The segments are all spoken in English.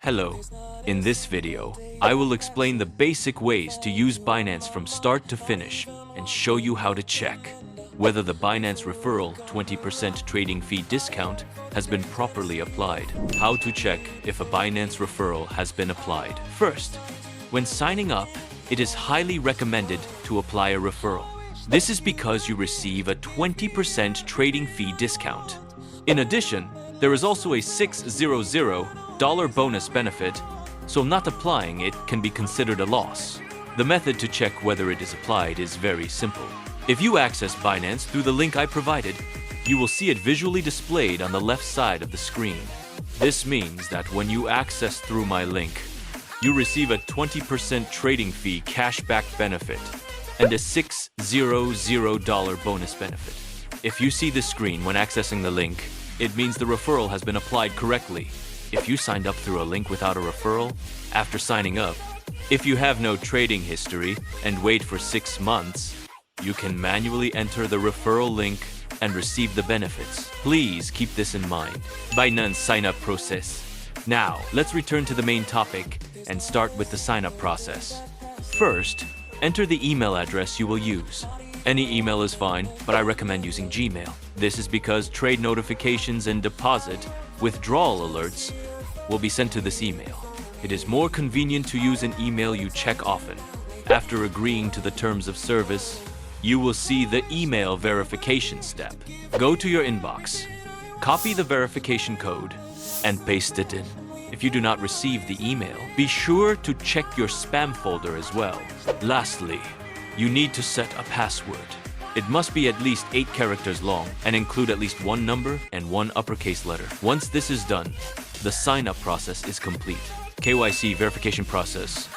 Hello. In this video, I will explain the basic ways to use Binance from start to finish and show you how to check whether the Binance referral 20% trading fee discount has been properly applied. How to check if a Binance referral has been applied. First, when signing up, it is highly recommended to apply a referral. This is because you receive a 20% trading fee discount. In addition, there is also a $600 bonus benefit, so not applying it can be considered a loss. The method to check whether it is applied is very simple. If you access Binance through the link I provided, you will see it visually displayed on the left side of the screen. This means that when you access through my link, you receive a 20% trading fee cashback benefit and a $600 bonus benefit. If you see the screen when accessing the link, it means the referral has been applied correctly. If you signed up through a link without a referral, after signing up, if you have no trading history and wait for 6 months, you can manually enter the referral link and receive the benefits. Please keep this in mind. Binance sign-up process. Now, let's return to the main topic and start with the sign-up process. First, enter the email address you will use. Any email is fine, but I recommend using Gmail. This is because trade notifications and deposit withdrawal alerts will be sent to this email. It is more convenient to use an email you check often. After agreeing to the terms of service, you will see the email verification step. Go to your inbox, copy the verification code, and paste it in. If you do not receive the email, be sure to check your spam folder as well. Lastly, you need to set a password. It must be at least 8 characters long and include at least 1 number and 1 uppercase letter. Once this is done, the sign-up process is complete. KYC verification process.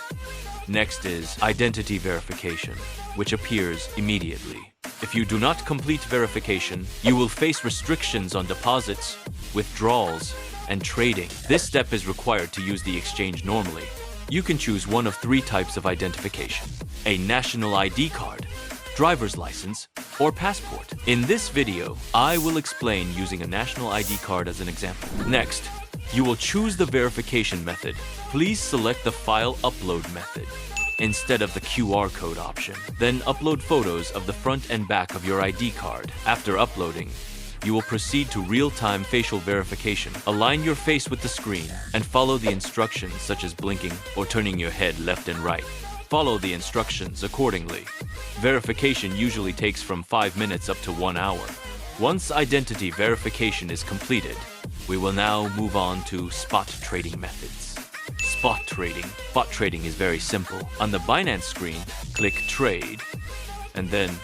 Next is identity verification, which appears immediately. If you do not complete verification, you will face restrictions on deposits, withdrawals, and trading. This step is required to use the exchange normally. You can choose one of 3 types of identification: a national ID card, driver's license, or passport. In this video, I will explain using a national ID card as an example. Next, you will choose the verification method. Please select the file upload method instead of the QR code option. Then upload photos of the front and back of your ID card. After uploading, you will proceed to real-time facial verification. Align your face with the screen and follow the instructions such as blinking or turning your head left and right. Follow the instructions accordingly. Verification usually takes from 5 minutes up to 1 hour. Once identity verification is completed, we will now move on to spot trading methods. Spot trading. Spot trading is very simple. On the Binance screen, click Trade and then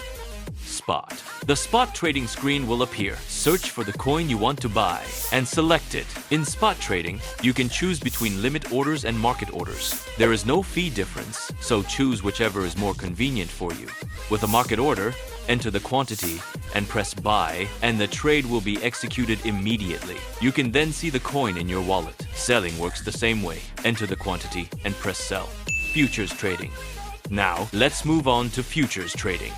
Spot. The spot trading screen will appear. Search for the coin you want to buy and select it. In spot trading, you can choose between limit orders and market orders. There is no fee difference, so choose whichever is more convenient for you. With a market order, enter the quantity and press buy, and the trade will be executed immediately. You can then see the coin in your wallet. Selling works the same way. Enter the quantity and press sell. Futures trading. Now, let's move on to futures trading.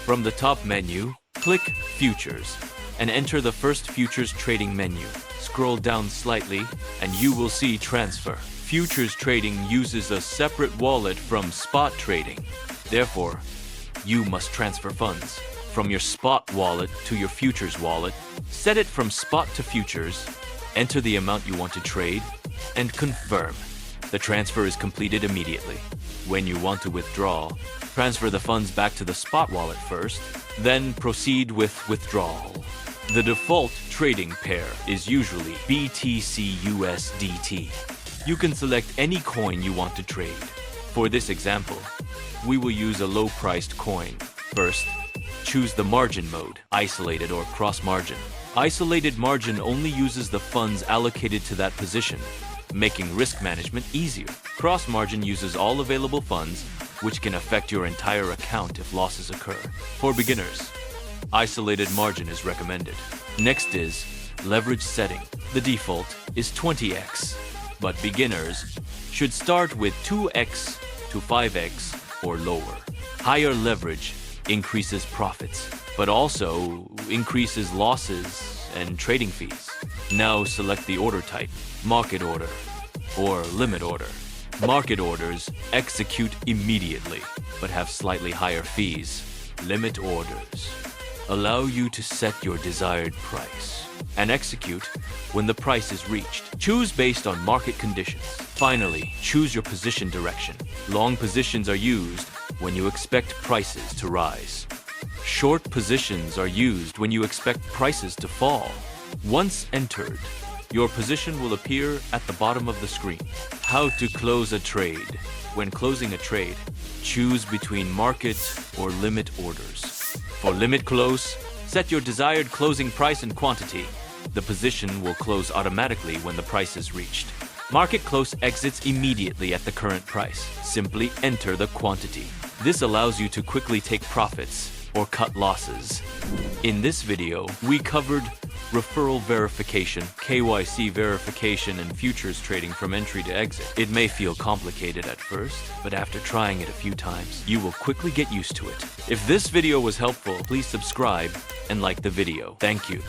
From the top menu, click Futures and enter the first futures trading menu. Scroll down slightly and you will see Transfer. Futures trading uses a separate wallet from spot trading. Therefore, you must transfer funds from your spot wallet to your futures wallet. Set it from spot to futures, enter the amount you want to trade, and confirm. The transfer is completed immediately. When you want to withdraw, transfer the funds back to the spot wallet first, then proceed with withdrawal. The default trading pair is usually BTC/USDT. You can select any coin you want to trade. For this example, we will use a low-priced coin. First, choose the margin mode, isolated or cross-margin. Isolated margin only uses the funds allocated to that position, making risk management easier. Cross-margin uses all available funds, which can affect your entire account if losses occur. For beginners, isolated margin is recommended. Next is leverage setting. The default is 20x, but beginners should start with 2x to 5x or lower. Higher leverage increases profits, but also increases losses and trading fees. Now select the order type, market order. or limit order. Market orders execute immediately, but have slightly higher fees. Limit orders allow you to set your desired price and execute when the price is reached. Choose based on market conditions. Finally, choose your position direction. Long positions are used when you expect prices to rise. Short positions are used when you expect prices to fall. Once entered, your position will appear at the bottom of the screen. How to close a trade. When closing a trade, choose between market or limit orders. For limit close, set your desired closing price and quantity. The position will close automatically when the price is reached. Market close exits immediately at the current price. Simply enter the quantity. This allows you to quickly take profits or cut losses. In this video, we covered referral verification, KYC verification, and futures trading from entry to exit. It may feel complicated at first, but after trying it a few times, you will quickly get used to it. If this video was helpful, please subscribe and like the video. Thank you.